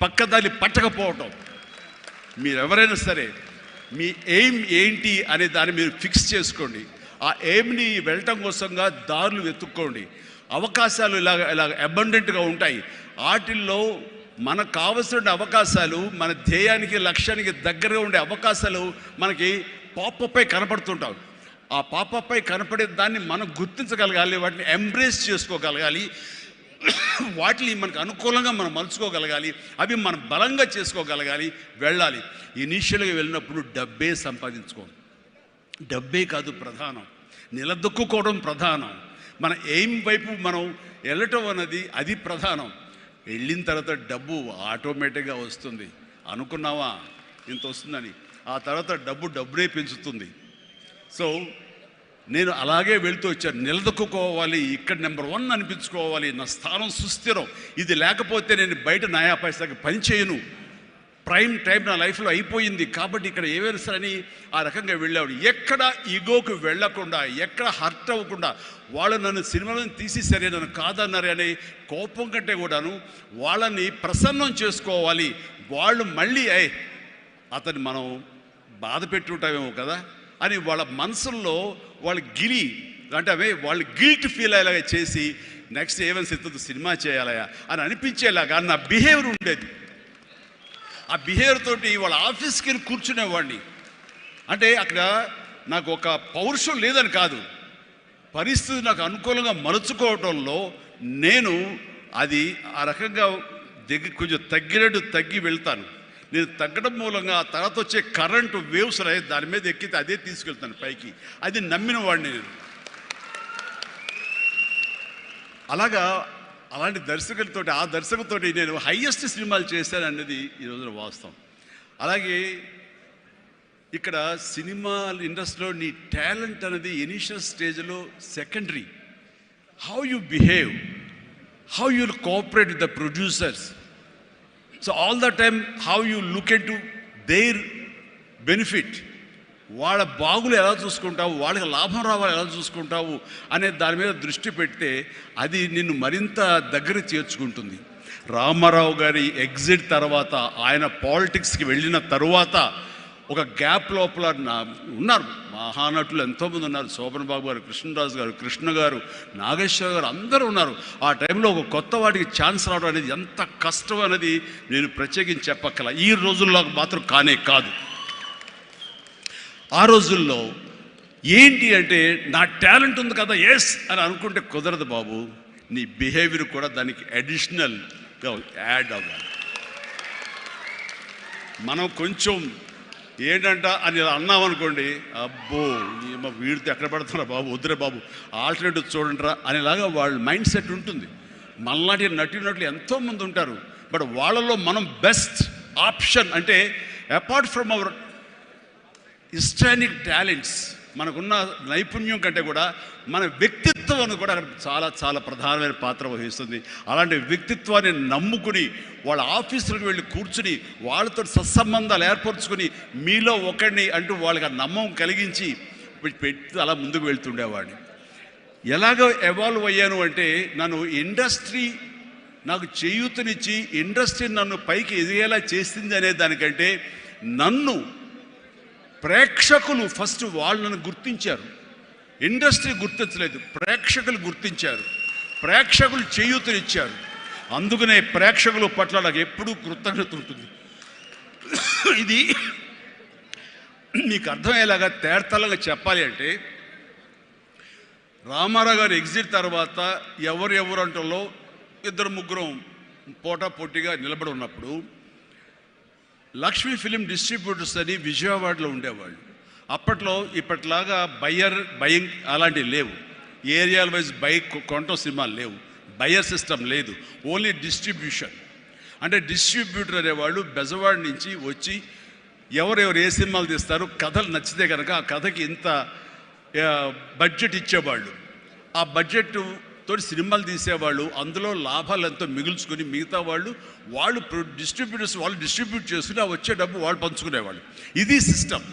పక్కదాన్ని పట్టకపోవటం. మీరెవరైనా సరే మీ ఎయిమ్ ఏంటి అనే దాన్ని మీరు ఫిక్స్ చేసుకోండి. ఆ ఎయిమ్ని వెళ్ళటం కోసంగా దారులు వెతుక్కోండి. అవకాశాలు ఇలాగ అబండెంట్గా ఉంటాయి. వాటిల్లో మనకు కావలసిన అవకాశాలు, మన ధ్యేయానికి లక్ష్యానికి దగ్గరగా ఉండే అవకాశాలు మనకి పాపపై కనపడుతుంటాం. ఆ పాపపై కనపడే దాన్ని మనం గుర్తించగలగాలి, వాటిని ఎంబ్రేస్ చేసుకోగలగాలి, వాటిని మనకు అనుకూలంగా మనం మలుచుకోగలగాలి, అవి మనం బలంగా చేసుకోగలగాలి, వెళ్ళాలి. ఇనీషియల్గా వెళ్ళినప్పుడు డబ్బే సంపాదించుకోండి. డబ్బే కాదు ప్రధానం, నిలదొక్కుకోవడం ప్రధానం. మన ఎయిమ్ వైపు మనం వెళ్ళటం అన్నది అది ప్రధానం. వెళ్ళిన తర్వాత డబ్బు ఆటోమేటిక్గా వస్తుంది. అనుకున్నావా ఇంత వస్తుందని, ఆ తర్వాత డబ్బునే పెంచుతుంది. సో నేను అలాగే వెళ్తూ వచ్చాను. నిలదొక్కుకోవాలి, ఇక్కడ నెంబర్ 1 అనిపించుకోవాలి, నా స్థానం సుస్థిరం. ఇది లేకపోతే నేను బయట నయా పైసాకి పని చేయను. ప్రైమ్ టైం నా లైఫ్లో అయిపోయింది కాబట్టి ఇక్కడ ఏవైనా సరే అని ఆ రకంగా వెళ్ళాడు. ఎక్కడ ఈగోకు వెళ్ళకుండా, ఎక్కడ హర్ట్ అవ్వకుండా, వాళ్ళు నన్ను సినిమాలను తీసేసరే, నన్ను కాదన్నారే అనే కోపం కంటే కూడాను వాళ్ళని ప్రసన్నం చేసుకోవాలి. వాళ్ళు మళ్ళీ అతన్ని మనం బాధ పెట్టుంటామేమో కదా అని వాళ్ళ మనసుల్లో వాళ్ళు వాళ్ళు గిల్ట్ ఫీల్ అయ్యేలాగా చేసి నెక్స్ట్ ఏమైనా సినిమా చేయాలయా అని అనిపించేలాగా నా బిహేవియర్ ఉండేది. ఆ బిహేవియర్ తోటి వాళ్ళ ఆఫీస్కి వెళ్ళి కూర్చునేవాడిని. అంటే అక్కడ నాకు ఒక పౌరుషం లేదని కాదు, పరిస్థితి నాకు అనుకూలంగా మలుచుకోవడంలో నేను అది ఆ రకంగా కొంచెం తగ్గి వెళ్తాను. నేను తగ్గడం మూలంగా ఆ తర్వాత వచ్చే కరెంటు వేవ్స్ దాని మీద ఎక్కితే అదే తీసుకెళ్తాను పైకి. అది నమ్మిన వాడిని నేను. అలాంటి దర్శకులతోటి, ఆ దర్శకులతోటి నేను హైయెస్ట్ సినిమాలు చేశాను అన్నది ఈరోజున వాస్తవం. అలాగే ఇక్కడ సినిమా ఇండస్ట్రీలో నీ టాలెంట్ అనేది ఇనిషియల్ స్టేజ్లో secondary. How you behave, how you cooperate with the producers. So all the time how you look in to their benefit. వాళ్ళ బాగులు ఎలా చూసుకుంటావు, వాళ్ళకి లాభం రావాలి ఎలా చూసుకుంటావు అనే దాని మీద దృష్టి పెడితే అది నిన్ను మరింత దగ్గర చేర్చుకుంటుంది. రామారావు గారి ఎగ్జిట్ తర్వాత, ఆయన పాలిటిక్స్కి వెళ్ళిన తరువాత ఒక గ్యాప్ లోపల ఉన్నారు మహానటులు ఎంతోమంది ఉన్నారు. శోభన్ బాబు గారు, కృష్ణరాజు గారు, కృష్ణ గారు, నాగేశ్వర గారు, అందరూ ఉన్నారు. ఆ టైంలో ఒక కొత్త వాటికి ఛాన్స్ రావడం అనేది ఎంత కష్టం అనేది నేను ప్రత్యేకించి చెప్పక్కల. ఈ రోజుల్లో మాత్రం కానే కాదు. ఆ రోజుల్లో ఏంటి అంటే నా టాలెంట్ ఉంది కదా ఎస్ అని అనుకుంటే కుదరదు బాబు. నీ బిహేవియర్ కూడా దానికి అడిషనల్గా యాడ్ అవ్వాలి. మనం కొంచెం ఏంటంట అని అన్నామనుకోండి, అబ్బో వీడితో ఎక్కడ పడుతున్నా బాబు, వద్దురే బాబు, ఆల్టర్నేటివ్ చూడండిరా అనేలాగా వాళ్ళ మైండ్ సెట్ ఉంటుంది. మనలాంటి నటులు ఎంతోమంది ఉంటారు. బట్ వాళ్ళలో మనం బెస్ట్ ఆప్షన్ అంటే అపార్ట్ ఫ్రమ్ అవర్ హిస్టానిక్ టాలెంట్స్, మనకున్న నైపుణ్యం కంటే కూడా మన వ్యక్తిత్వం అని కూడా అక్కడ చాలా చాలా ప్రధానమైన పాత్ర వహిస్తుంది. అలాంటి వ్యక్తిత్వాన్ని నమ్ముకుని వాళ్ళ ఆఫీసులకు వెళ్ళి కూర్చుని వాళ్ళతో సత్సంబంధాలు ఏర్పరచుకొని మీలో ఒకడిని అంటూ వాళ్ళకి ఆ నమ్మకం కలిగించి పెట్టి అలా ముందుకు వెళ్తుండేవాడిని. ఎలాగో ఎవాల్వ్ అయ్యాను అంటే నన్ను ఇండస్ట్రీ నాకు చేయూతనిచ్చి ఇండస్ట్రీ నన్ను పైకి ఎదిగేలా చేసింది అనే దానికంటే నన్ను ప్రేక్షకులు ఫస్ట్ వాళ్ళను గుర్తించారు. ఇండస్ట్రీ గుర్తించలేదు, ప్రేక్షకులు గుర్తించారు, ప్రేక్షకులు చేయూతనిచ్చారు. అందుకనే ప్రేక్షకుల పట్ల నాకు ఎప్పుడూ కృతజ్ఞత ఉంటుంది. ఇది మీకు అర్థమయ్యేలాగా తేటతెల్లంగా చెప్పాలి అంటే, రామారావు గారు ఎగ్జిట్ తర్వాత ఎవరు అంటలో 2-3 పోటాపోటీగా నిలబడి ఉన్నప్పుడు లక్ష్మీ ఫిలిం డిస్ట్రిబ్యూటర్స్ అని విజయవాడలో ఉండేవాళ్ళు. అప్పట్లో ఇప్పట్లాగా బయింగ్ అలాంటివి లేవు. ఏరియాల వైజ్ కొనటం సినిమాలు లేవు, బయర్ సిస్టమ్ లేదు, ఓన్లీ డిస్ట్రిబ్యూషన్. అంటే డిస్ట్రిబ్యూటర్ అనేవాళ్ళు బెజవాడ నుంచి వచ్చి ఎవరెవరు ఏ సినిమాలు తీస్తారు, కథలు నచ్చితే కనుక ఆ కథకి ఇంత బడ్జెట్ ఇచ్చేవాళ్ళు. ఆ బడ్జెట్ తోటి సినిమాలు తీసేవాళ్ళు. అందులో లాభాలు ఎంతో మిగుల్చుకొని మిగతా వాళ్ళు డిస్ట్రిబ్యూటర్స్ వాళ్ళు డిస్ట్రిబ్యూట్ చేసుకుని ఆ వచ్చే డబ్బు వాళ్ళు పంచుకునేవాళ్ళు. ఇది సిస్టమ్.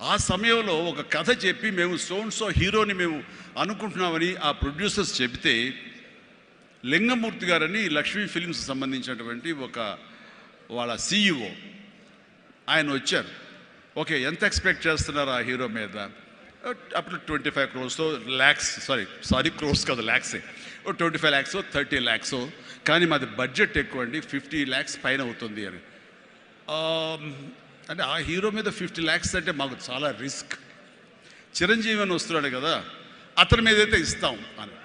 ఆ సమయంలో ఒక కథ చెప్పి మేము సో హీరోని మేము అనుకుంటున్నామని ఆ ప్రొడ్యూసర్స్ చెబితే లింగమూర్తి గారని లక్ష్మీ ఫిలిమ్స్ సంబంధించినటువంటి ఒక వాళ్ళ CEO ఆయన వచ్చారు. ఓకే, ఎంత ఎక్స్పెక్ట్ చేస్తున్నారు ఆ హీరో మీద? అప్పుడు 25 crores ల్యాక్స్, సారీ క్రోర్స్ కాదు, ల్యాక్సే. 25 lakhs 30 lakhs, కానీ మాది బడ్జెట్ ఎక్కువ అండి, 50 lakhs పైన అవుతుంది అని. అంటే ఆ హీరో మీద 50 lakhs అంటే మాకు చాలా రిస్క్. చిరంజీవి అని వస్తున్నాడు కదా, అతని మీద అయితే ఇస్తాం అని.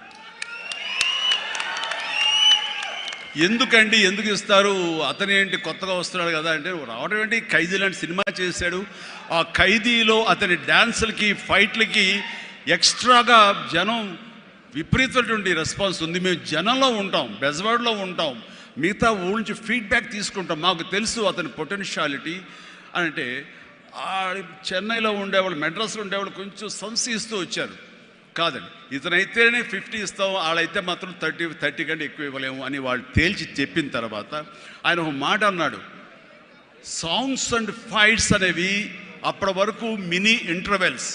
ఎందుకండి, ఎందుకు ఇస్తారు? అతను ఏంటి కొత్తగా వస్తున్నాడు కదా అంటే, రావడం ఏంటి, ఖైదీ లాంటి సినిమా చేశాడు. ఆ ఖైదీలో అతని డ్యాన్సులకి, ఫైట్లకి ఎక్స్ట్రాగా జనం విపరీతమైనటువంటి రెస్పాన్స్ ఉంది. మేము జనంలో ఉంటాం, బెజవాడలో ఉంటాం, మిగతా ఊళ్ళ నుంచి ఫీడ్బ్యాక్ తీసుకుంటాం. మాకు తెలుసు అతని పొటెన్షియాలిటీ అని. అంటే చెన్నైలో ఉండేవాళ్ళు, మెడ్రాస్లో ఉండేవాళ్ళు కొంచెం సంశయిస్తూ వచ్చారు. కాదండి, ఇతనైతేనే 50 ఇస్తాం, వాళ్ళైతే మాత్రం 30 కంటే ఎక్కువ ఇవ్వలేము అని వాళ్ళు తేల్చి చెప్పిన తర్వాత ఆయన ఒక మాట అన్నాడు, సాంగ్స్ అండ్ ఫైట్స్ అనేవి అప్పటి వరకు మినీ ఇంటర్వెల్స్.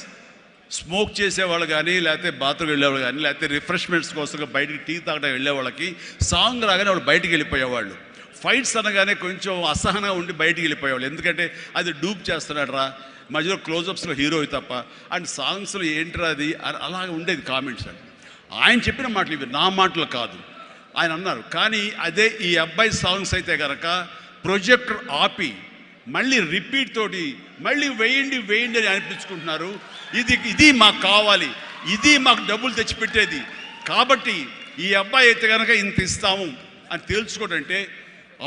స్మోక్ చేసేవాళ్ళు కానీ, లేకపోతే బాత్రూమ్ వెళ్ళేవాళ్ళు కానీ, లేకపోతే రిఫ్రెష్మెంట్స్ కోసం బయటికి టీ తాగడం వెళ్ళే వాళ్ళకి సాంగ్ రాగానే వాళ్ళు బయటికి వెళ్ళిపోయేవాళ్ళు. ఫైట్స్ అనగానే కొంచెం అసహనంగా ఉండి బయటికి వెళ్ళిపోయేవాళ్ళు. ఎందుకంటే అది డూప్ చేస్తున్నాడు రా, మధ్యలో క్లోజప్స్లో హీరో తప్ప, అండ్ సాంగ్స్లో ఏంట్రా అది, అలా ఉండేది కామెంట్స్ అని. ఆయన చెప్పిన మాటలు ఇవి, నా మాటలు కాదు. ఆయన అన్నారు, కానీ అదే ఈ అబ్బాయి సాంగ్స్ అయితే కనుక ప్రొజెక్టర్ ఆపి మళ్ళీ రిపీట్ తోటి మళ్ళీ వేయండి అని అనిపించుకుంటున్నారు. ఇది మాకు కావాలి, ఇది మాకు డబ్బులు తెచ్చిపెట్టేది, కాబట్టి ఈ అబ్బాయి అయితే కనుక ఇంత ఇస్తాము అని తేల్చుకోవడంటే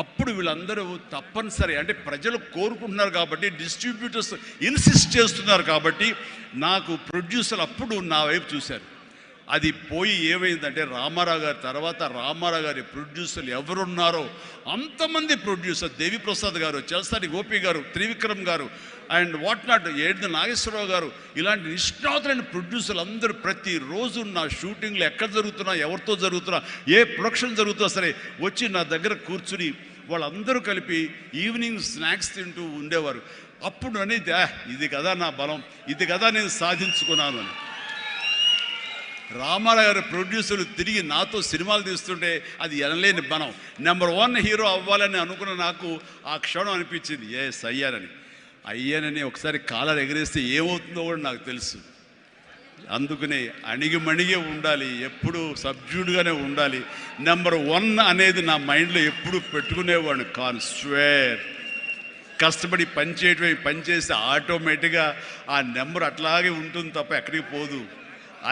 అప్పుడు వీళ్ళందరూ తప్పనిసరి, అంటే ప్రజలు కోరుకుంటున్నారు కాబట్టి, డిస్ట్రిబ్యూటర్స్ ఇన్సిస్ట్ చేస్తున్నారు కాబట్టి నాకు ప్రొడ్యూసర్ అప్పుడు నా వైపు చూశారు. అది పోయి ఏమైందంటే రామారావు గారి తర్వాత రామారావు గారి ప్రొడ్యూసర్లు ఎవరున్నారో అంతమంది ప్రొడ్యూసర్, దేవిప్రసాద్ గారు, చలసాని గోపి గారు, త్రివిక్రమ్ గారు, అండ్ వాట్ నాట్, ఏడు నాగేశ్వరరావు గారు, ఇలాంటి నిష్ణాతులైన ప్రొడ్యూసర్లు అందరూ ప్రతిరోజు నా షూటింగ్లు ఎక్కడ జరుగుతున్నా, ఎవరితో జరుగుతున్నా, ఏ ప్రొడక్షన్ జరుగుతున్నా సరే వచ్చి నా దగ్గర కూర్చుని వాళ్ళందరూ కలిపి ఈవినింగ్ స్నాక్స్ తింటూ ఉండేవారు. అప్పుడు అనేది ఇది కదా నా బలం, ఇది కదా నేను సాధించుకున్నాను అని. రామారావు గారి ప్రొడ్యూసర్లు తిరిగి నాతో సినిమాలు తీస్తుంటే అది ఎనలేని బలం. నెంబర్ 1 హీరో అవ్వాలని అనుకున్న నాకు ఆ క్షణం అనిపించింది, అయ్యానని ఒకసారి కాలర్ ఎగరేస్తే ఏమవుతుందో కూడా నాకు తెలుసు. అందుకనే అణిగిమణిగే ఉండాలి, ఎప్పుడు సబ్జ్యూడ్గానే ఉండాలి. నెంబర్ 1 అనేది నా మైండ్లో ఎప్పుడు పెట్టుకునేవాడిని కాను. స్వేర్ కష్టపడి పనిచేస్తే ఆటోమేటిక్గా ఆ నెంబర్ అట్లాగే ఉంటుంది తప్ప ఎక్కడికి పోదు.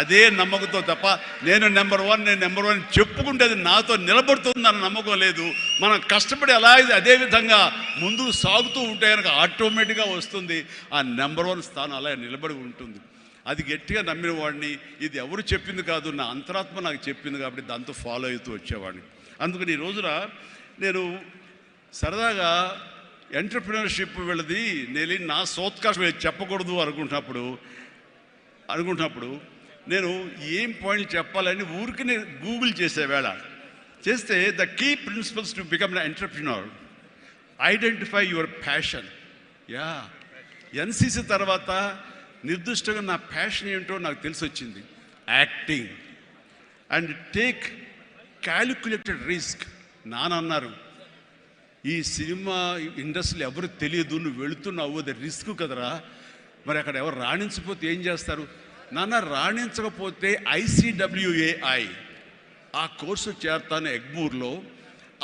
అదే నమ్మకంతో తప్ప నేను నెంబర్ 1 చెప్పుకుంటే అది నాతో నిలబడుతుందన్న నమ్మకం లేదు. మనం కష్టపడి అలా అదే విధంగా ముందుకు సాగుతూ ఉంటే కనుక ఆటోమేటిక్గా వస్తుంది. ఆ నెంబర్ 1 స్థానం అలా నిలబడి ఉంటుంది. అది గట్టిగా నమ్మిన వాడిని. ఇది ఎవరు చెప్పింది కాదు, నా అంతరాత్మ నాకు చెప్పింది కాబట్టి దాంతో ఫాలో అవుతూ వచ్చేవాడిని. అందుకని ఈ రోజున నేను సరదాగా ఎంటర్ప్రినర్షిప్ వెళ్ళది నేను నా సోత్కాశం చెప్పకూడదు అనుకుంటున్నప్పుడు నేను ఏం పాయింట్ చెప్పాలని ఊరికి గూగుల్ చేస్తే the key principles to become an entrepreneur, identify your passion. NCC తర్వాత నిర్దిష్టంగా నా ప్యాషన్ ఏంటో నాకు తెలిసి వచ్చింది, acting. And take calculated risk. నాన్నన్నారు, ఈ సినిమా ఇండస్ట్రీలో ఎవరు తెలియదు, నువ్వు వెళుతున్నావు, అది రిస్క్ కదరా, మరి అక్కడ ఎవరు రాణించకపోతే ఏం చేస్తారు? నాన్న రాణించకపోతే ICWAI ఆ కోర్సు చేరతాను ఎగ్మూర్లో,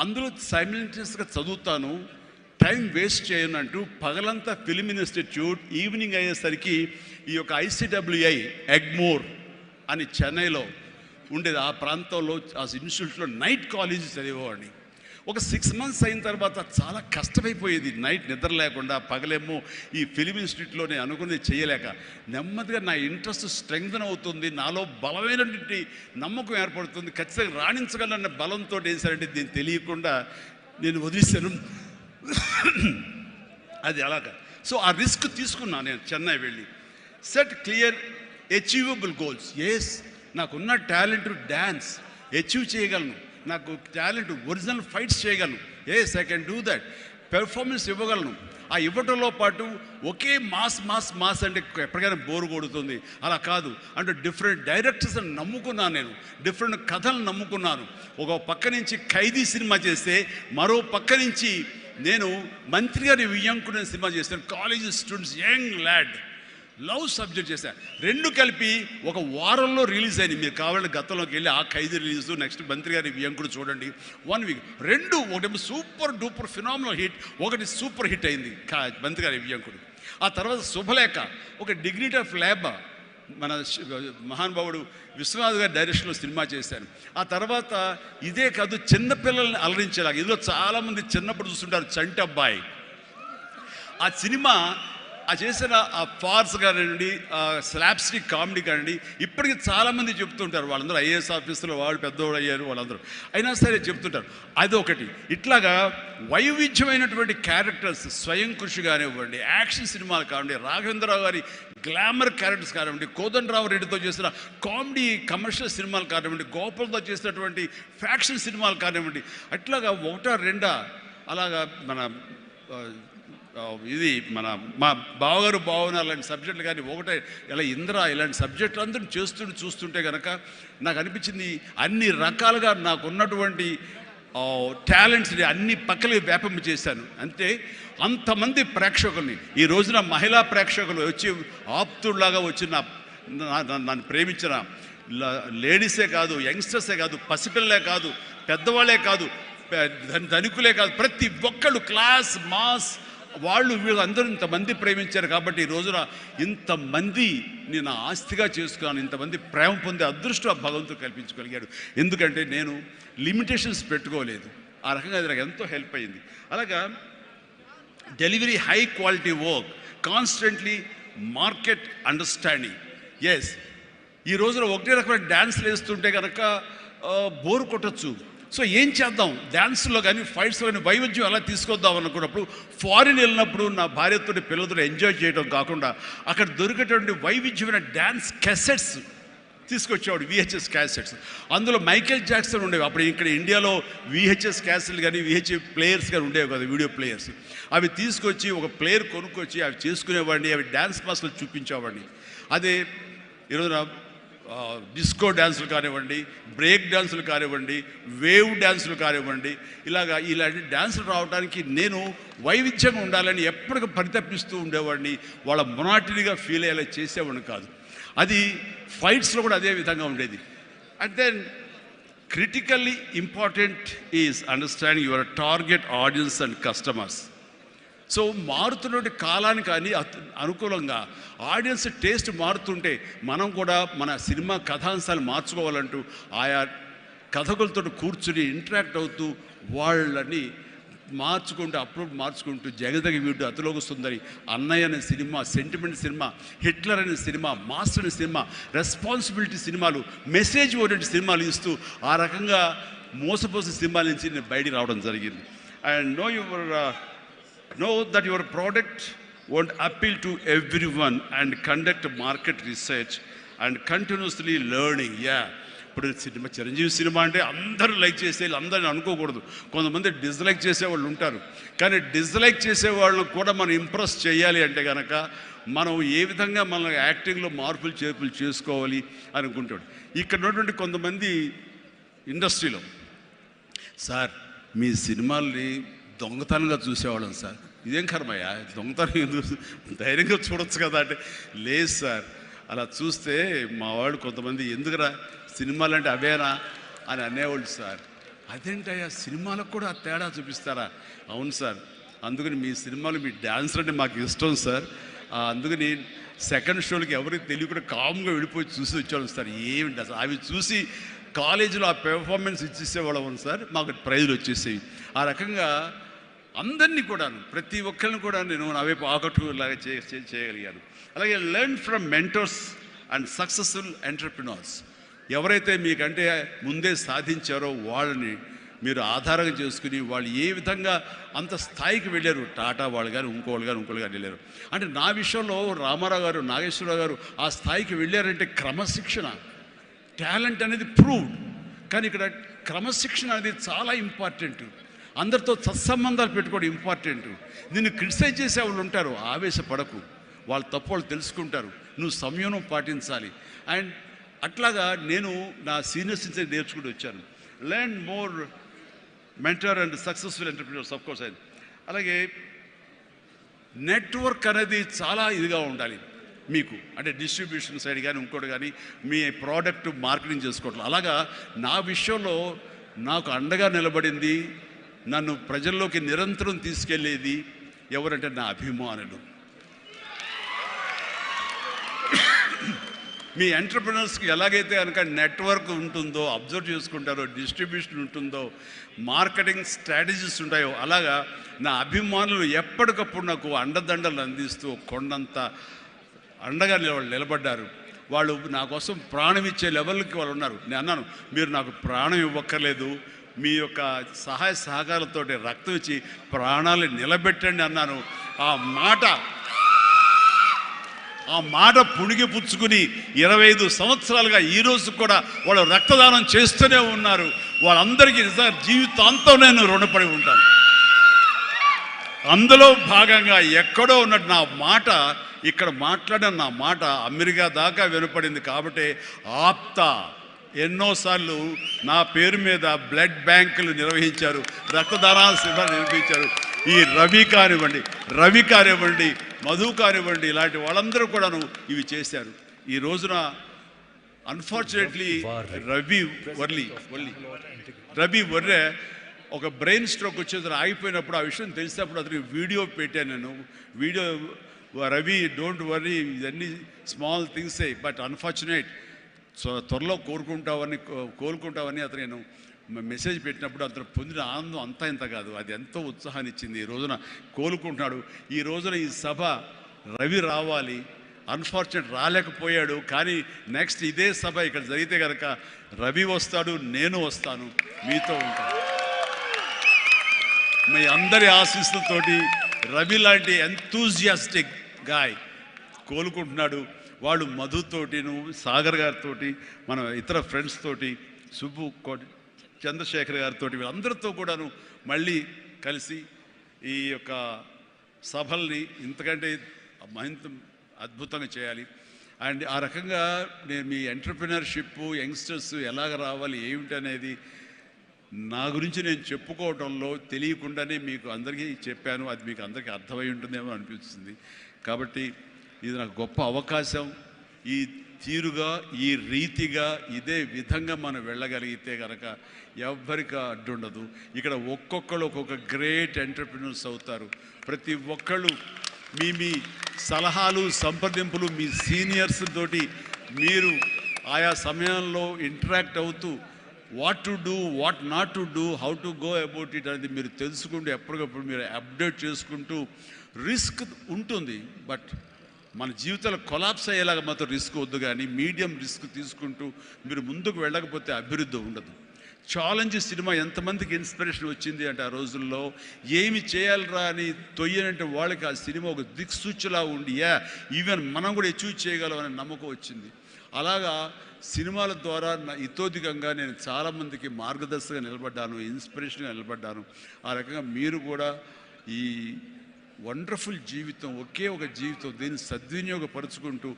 అందులో సైమిల్టేనియస్గా చదువుతాను, టైం వేస్ట్ చేయనంటూ పగలంతా ఫిల్మ్ ఇన్స్టిట్యూట్, ఈవినింగ్ అయ్యేసరికి ఈ యొక్క ICWAI ఎగ్మూర్ అని చెన్నైలో ఉండేది. ఆ ప్రాంతంలో ఆ ఇన్స్టిట్యూట్లో నైట్ కాలేజీ చదివేవాడిని. ఒక 6 months అయిన తర్వాత చాలా కష్టమైపోయేది, నైట్ నిద్ర లేకుండా, పగలేమో ఈ ఫిలిం ఇన్స్టిట్యూట్లో నేను అనుకున్నది చేయలేక నెమ్మదిగా నా ఇంట్రెస్ట్ స్ట్రెంగ్తన్ అవుతుంది, నాలో బలమైనటువంటి నమ్మకం ఏర్పడుతుంది, ఖచ్చితంగా రాణించగలన్న బలంతో ఏం సరంటే దీన్ని తెలియకుండా నేను వదిలేశాను. అది అలాగా. సో ఆ రిస్క్ తీసుకున్నాను నేను చెన్నై వెళ్ళి. Set clear achievable goals. నాకున్న టాలెంట్ డ్యాన్స్ అచీవ్ చేయగలను, నాకు టాలెంట్ ఒరిజినల్ ఫైట్స్ చేయగలను, I can do that, performance ఇవ్వగలను. ఆ ఇవ్వటంలో పాటు ఒకే మాస్ అంటే ఎప్పటికైనా బోరు కొడుతుంది. అలా కాదు, అంటే డిఫరెంట్ డైరెక్టర్స్ని నమ్ముకున్నాను, నేను డిఫరెంట్ కథలను నమ్ముకున్నాను. ఒక పక్క నుంచి ఖైదీ సినిమా చేస్తే మరో పక్క నుంచి నేను మంత్రి గారి వియ్యంకుడు సినిమా చేశాను. College students, young lad, love subject చేశాను. రెండు కలిపి ఒక వారంలో రిలీజ్ అయింది. మీరు కావాలంటే గతంలోకి వెళ్ళి ఆ ఖైదీ రిలీజ్, నెక్స్ట్ మంత్రి గారి వియ్యంకుడు చూడండి. 1 వీక్ రెండు, ఒకటి సూపర్ డూపర్ ఫినామినల్ హిట్, ఒకటి సూపర్ హిట్ అయింది మంత్రి గారి వియ్యంకుడు. ఆ తర్వాత శుభలేఖ, ఒక డిగ్నిటీ ఆఫ్ ల్యాబ్, మన మహానుభావుడు విశ్వనాథ్ గారి డైరెక్షన్లో సినిమా చేశాను. ఆ తర్వాత ఇదే కాదు, చిన్నపిల్లల్ని అలరించేలాగా, ఇందులో చాలామంది చిన్నప్పుడు చూస్తుంటారు చంటి అబ్బాయి. ఆ సినిమా ఆ చేసిన ఆ ఫార్స్ కానివ్వండి, ఆ స్లాప్స్టిక్ కామెడీ కానివ్వండి, ఇప్పటికీ చాలామంది చెప్తుంటారు. వాళ్ళందరూ ఐఏఎస్ ఆఫీసులో వాళ్ళు పెద్దవాళ్ళు అయ్యారు, వాళ్ళందరూ అయినా సరే చెప్తుంటారు. అదొకటి. ఇట్లాగా వైవిధ్యమైనటువంటి క్యారెక్టర్స్, స్వయం కృషి కానివ్వండి, యాక్షన్ సినిమాలు కానివ్వండి, రాఘవేంద్రరావు గారి గ్లామర్ క్యారెక్టర్స్ కానివ్వండి, కోదండరావు రెడ్డితో చేసిన కామెడీ కమర్షియల్ సినిమాలు కానివ్వండి, గోపాల్తో చేసినటువంటి ఫ్యాక్షన్ సినిమాలు కానివ్వండి, అట్లాగా ఒకటా రెండా అలాగా మన ఇది మన మా బావగారు బావన అలాంటి సబ్జెక్టులు కానీ, ఒకటే ఇలా ఇంద్ర ఇలాంటి సబ్జెక్టులు అందరూ చూస్తుంటే కనుక నాకు అనిపించింది అన్ని రకాలుగా నాకు ఉన్నటువంటి టాలెంట్స్ని అన్ని పక్కలకి వ్యాపింప చేశాను. అంటే అంతమంది ప్రేక్షకుల్ని ఈ రోజున మహిళా ప్రేక్షకులు వచ్చి ఆప్తుల్లాగా వచ్చిన నన్ను ప్రేమించిన లేడీసే కాదు, యంగ్స్టర్సే కాదు, పసిపిల్లలే కాదు, పెద్దవాళ్ళే కాదు, ధనికులే కాదు, ప్రతి ఒక్కళ్ళు క్లాస్ మాస్ వాళ్ళు వీళ్ళు అందరూ ఇంతమంది ప్రేమించారు. కాబట్టి ఈ రోజున ఇంతమంది నేను ఆస్తిగా చేసుకున్నాను, ఇంతమంది ప్రేమ పొందే అదృష్టం ఆ భగవంతుడు కల్పించగలిగాడు. ఎందుకంటే నేను లిమిటేషన్స్ పెట్టుకోలేదు. ఆ రకంగా అది నాకు ఎంతో హెల్ప్ అయింది. అలాగా delivery, high quality work, constantly market understanding. Yes, ఈ రోజున ఒకటే రకమైన డ్యాన్స్లు వేస్తుంటే కనుక బోరు కొట్టచ్చు. సో ఏం చేద్దాం, డ్యాన్స్లో కానీ ఫైట్స్లో కానీ వైవిధ్యం ఎలా తీసుకొద్దాం అనుకున్నప్పుడు, ఫారిన్ వెళ్ళినప్పుడు నా భార్యతో పిల్లలతో ఎంజాయ్ చేయడం కాకుండా అక్కడ దొరికేటువంటి వైవిధ్యమైన డ్యాన్స్ క్యాసెట్స్ తీసుకొచ్చేవాడు, VHS క్యాసెట్స్. అందులో మైకేల్ జాక్సన్ ఉండేవి. అప్పుడు ఇక్కడ ఇండియాలో VHS క్యాసెట్లు కానీ VHS ప్లేయర్స్ కానీ ఉండేవి కదా, వీడియో ప్లేయర్స్. అవి తీసుకొచ్చి ఒక ప్లేయర్ కొనుక్కొచ్చి అవి చేసుకునేవాడిని, అవి డ్యాన్స్ క్లాస్లో చూపించేవాడిని. అదే ఈరోజున డిస్కో డ్యాన్సులు కానివ్వండి, బ్రేక్ డ్యాన్సులు కానివ్వండి, వేవ్ డ్యాన్సులు కానివ్వండి, ఇలాంటి డ్యాన్సులు రావడానికి నేను వైవిధ్యంగా ఉండాలని ఎప్పటికీ పరితపిస్తూ ఉండేవాడిని. వాళ్ళ మొనాటినీగా ఫీల్ అయ్యేలా చేసేవాడిని కాదు. అది ఫైట్స్లో కూడా అదే విధంగా ఉండేది. And then critically important is understanding your target audience and customers. So మారుతున్నటువంటి కాలానికి అనుకూలంగా ఆడియన్స్ టేస్ట్ మారుతుంటే మనం కూడా మన సినిమా కథాంశాలు మార్చుకోవాలంటూ ఆయా కథకులతో కూర్చుని ఇంటరాక్ట్ అవుతూ వాళ్ళని మార్చుకుంటూ అప్లోడ్ మార్చుకుంటూ జగదగ వీడు, అతిలోక సుందరి, అన్నయ్య అనే సినిమా, సెంటిమెంట్ సినిమా, హిట్లర్ అనే సినిమా, మాస్టర్ అనే సినిమా, రెస్పాన్సిబిలిటీ సినిమాలు, మెసేజ్ ఓరియంటెడ్ సినిమాలు ఇస్తూ ఆ రకంగా మోసపోసిన సినిమాల నుంచి నేను బయటికి రావడం జరిగింది. And know that your product won't appeal to everyone and conduct market research and continuously learning. ఇప్పుడు సినిమా, చిరంజీవి సినిమా అంటే అందరూ లైక్ చేసే అందరిని అనుకోకూడదు. కొంతమంది డిస్లైక్ చేసేవాళ్ళు ఉంటారు. కానీ డిస్లైక్ చేసేవాళ్ళని కూడా మనం ఇంప్రెస్ చేయాలి అంటే కనుక మనం ఏ విధంగా మన యాక్టింగ్లో మార్పులు చేర్పులు చేసుకోవాలి అనుకుంటాడు. ఇక్కడ ఉన్నటువంటి కొంతమంది ఇండస్ట్రీలో, సార్ మీ సినిమాల్ని దొంగతనంగా చూసేవాళ్ళం సార్. ఇదేం కర్మయ్యా, దొంగతనం ధైర్యంగా చూడొచ్చు కదా అంటే, లేదు సార్ అలా చూస్తే మా వాళ్ళు కొంతమంది ఎందుకురా సినిమాలు అంటే అవేనా అని అనేవాళ్ళు సార్. అదేంటయ్యా సినిమాలకు కూడా తేడా చూపిస్తారా? అవును సార్, అందుకని మీ సినిమాలు మీ డ్యాన్స్ అంటే మాకు ఇష్టం సార్, అందుకని సెకండ్ షోలకి ఎవరికి తెలియకుండా కామ్గా వెళ్ళిపోయి చూసి వచ్చేవాళ్ళం సార్. ఏమిటి అసలు అవి చూసి కాలేజీలో ఆ పెర్ఫార్మెన్స్ ఇచ్చేసేవాళ్ళం సార్, మాకు ప్రైజులు వచ్చేసేవి. ఆ రకంగా అందరినీ కూడాను, ప్రతి ఒక్కరిని కూడా నేను నా వైపు ఆకట్టులాగా చేయగలిగాను. అలాగే learn from mentors and successful entrepreneurs. ఎవరైతే మీకంటే ముందే సాధించారో వాళ్ళని మీరు ఆధారంగా చేసుకుని వాళ్ళు ఏ విధంగా అంత స్థాయికి వెళ్ళారు, టాటా వాళ్ళు కానీ ఇంకోళ్ళు కానీ వెళ్ళారు. అంటే నా విషయంలో రామారావు గారు, నాగేశ్వరరావు గారు ఆ స్థాయికి వెళ్ళారంటే క్రమశిక్షణ, టాలెంట్ అనేది ప్రూవ్డ్. కానీ ఇక్కడ క్రమశిక్షణ అనేది చాలా ఇంపార్టెంట్. అందరితో సత్సంబంధాలు పెట్టుకోవడం ఇంపార్టెంట్. నిన్ను క్రిటిసైజ్ చేసే వాళ్ళు ఉంటారు, ఆవేశపడకు, వాళ్ళ తప్పు వాళ్ళు తెలుసుకుంటారు, నువ్వు సంయమనం పాటించాలి. అండ్ అట్లాగా నేను నా సీనియర్స్ నుంచి నేర్చుకుంటూ వచ్చాను. Learn more mentor and successful entrepreneurs. Of course అలాగే నెట్వర్క్ అనేది చాలా ఇదిగా ఉండాలి మీకు, అంటే డిస్ట్రిబ్యూషన్ సైడ్ కానీ ఇంకోటి కానీ మీ ప్రోడక్ట్ మార్కెటింగ్ చేసుకోవట్లేదు. అలాగా నా విషయంలో నాకు అండగా నిలబడింది, నన్ను ప్రజల్లోకి నిరంతరం తీసుకెళ్ళేది ఎవరంటే నా అభిమానులు. మీ ఎంటర్ప్రినర్స్కి ఎలాగైతే కనుక నెట్వర్క్ ఉంటుందో, అబ్జర్వ్ చేసుకుంటారో, డిస్ట్రిబ్యూషన్ ఉంటుందో, మార్కెటింగ్ స్ట్రాటజీస్ ఉంటాయో, అలాగా నా అభిమానులు ఎప్పటికప్పుడు నాకు అండదండలు అందిస్తూ కొండంత అండగా నిలబడ్డారు. వాళ్ళు నా కోసం ప్రాణం ఇచ్చే లెవెల్కి వాళ్ళు ఉన్నారు. నేను అన్నాను, మీరు నాకు ప్రాణం ఇవ్వక్కర్లేదు, మీ యొక్క సహాయ సహకారాలతో రక్తం ఇచ్చి ప్రాణాలు నిలబెట్టండి అన్నాను. ఆ మాట పుణిగి పుచ్చుకుని 25 సంవత్సరాలుగా ఈ రోజు కూడా వాళ్ళు రక్తదానం చేస్తూనే ఉన్నారు. వాళ్ళందరికీ జీవితాంతం నేను రుణపడి ఉంటాను. అందులో భాగంగా ఎక్కడో ఉన్నట్టు నా మాట, ఇక్కడ మాట్లాడిన నా మాట అమెరికా దాకా వినపడింది. కాబట్టి ఎన్నోసార్లు నా పేరు మీద బ్లడ్ బ్యాంకులు నిర్వహించారు, రక్తదానాల శిబిరాలు నిర్వహించారు. ఈ రవి కానివ్వండి, మధు కానివ్వండి, ఇలాంటి వాళ్ళందరూ కూడాను ఇవి చేశారు. ఈ రోజున అన్ఫార్చునేట్లీ రవి వర్రే ఒక బ్రెయిన్ స్ట్రోక్ వచ్చేది ఆగిపోయినప్పుడు, ఆ విషయం తెలిసినప్పుడు అతనికి వీడియో పెట్టాను నేను. రవి డోంట్ వర్రీ, ఇవన్నీ స్మాల్ థింగ్సే, బట్ అన్ఫార్చునేట్, త్వరలో కోలుకుంటావని అతను నేను మెసేజ్ పెట్టినప్పుడు అతను పొందిన ఆనందం అంతా ఇంత కాదు, అది ఎంతో ఉత్సాహాన్ని ఇచ్చింది. ఈ రోజున కోలుకుంటున్నాడు. ఈ రోజున ఈ సభ రవి రావాలి, అన్ఫార్చునేట్ రాలేకపోయాడు. కానీ నెక్స్ట్ ఇదే సభ ఇక్కడ జరిగితే కనుక రవి వస్తాడు, నేను వస్తాను, మీతో ఉంటాను. మీ అందరి ఆశీస్సులతోటి రవి లాంటి ఎంతూజియాస్టిక్ గాయ్ కోలుకుంటున్నాడు. వాళ్ళు మధుతోటిను, సాగర్ గారితో, మన ఇతర ఫ్రెండ్స్ తోటి, సుబ్బు చంద్రశేఖర్ గారితో, వీళ్ళందరితో కూడాను మళ్ళీ కలిసి ఈ యొక్క సభల్ని ఇంతకంటే మరింత అద్భుతంగా చేయాలి. అండ్ ఆ రకంగా నేను మీ ఎంటర్ప్రినర్షిప్, యంగ్స్టర్స్ ఎలాగ రావాలి ఏమిటి అనేది నా గురించి నేను చెప్పుకోవడంలో తెలియకుండానే మీకు అందరికీ చెప్పాను. అది మీకు అందరికీ అర్థమై ఉంటుందేమో అనిపిస్తుంది. కాబట్టి ఇది నాకు గొప్ప అవకాశం. ఈ తీరుగా, ఈ రీతిగా, ఇదే విధంగా మనం వెళ్ళగలిగితే కనుక ఎవ్వరికి అడ్డుండదు. ఇక్కడ ఒక్కొక్కరు ఒక్కొక్క గ్రేట్ ఎంటర్ప్రినర్స్ అవుతారు. ప్రతి ఒక్కళ్ళు మీ సలహాలు, సంప్రదింపులు, మీ సీనియర్స్ తోటి మీరు ఆయా సమయంలో ఇంటరాక్ట్ అవుతూ what to do, what not to do, how to go about it అనేది మీరు తెలుసుకుంటూ ఎప్పటికప్పుడు మీరు అప్డేట్ చేసుకుంటూ, రిస్క్ ఉంటుంది, బట్ మన జీవితాలు కొలాప్స్ అయ్యేలాగా మాత్రం రిస్క్ వద్దు. కానీ మీడియం రిస్క్ తీసుకుంటూ మీరు ముందుకు వెళ్ళకపోతే అభివృద్ధి ఉండదు. ఛాలెంజ్ సినిమా ఎంతమందికి ఇన్స్పిరేషన్ వచ్చింది అంటే, ఆ రోజుల్లో ఏమి చేయాలరా అని తొయ్యనంటే వాళ్ళకి ఆ సినిమా ఒక దిక్సూచిలా ఉండి, ఈవెన్ మనం కూడా అచీవ్ చేయగలం అనే నమ్మకం వచ్చింది. అలాగా సినిమాల ద్వారా ఇతోధికంగా నేను చాలామందికి మార్గదర్శకంగా నిలబడ్డాను, ఇన్స్పిరేషన్గా నిలబడ్డాను. ఆ రకంగా మీరు కూడా ఈ వండర్ఫుల్ జీవితం, ఒకే ఒక జీవితం, దీన్ని సద్వినియోగపరుచుకుంటూ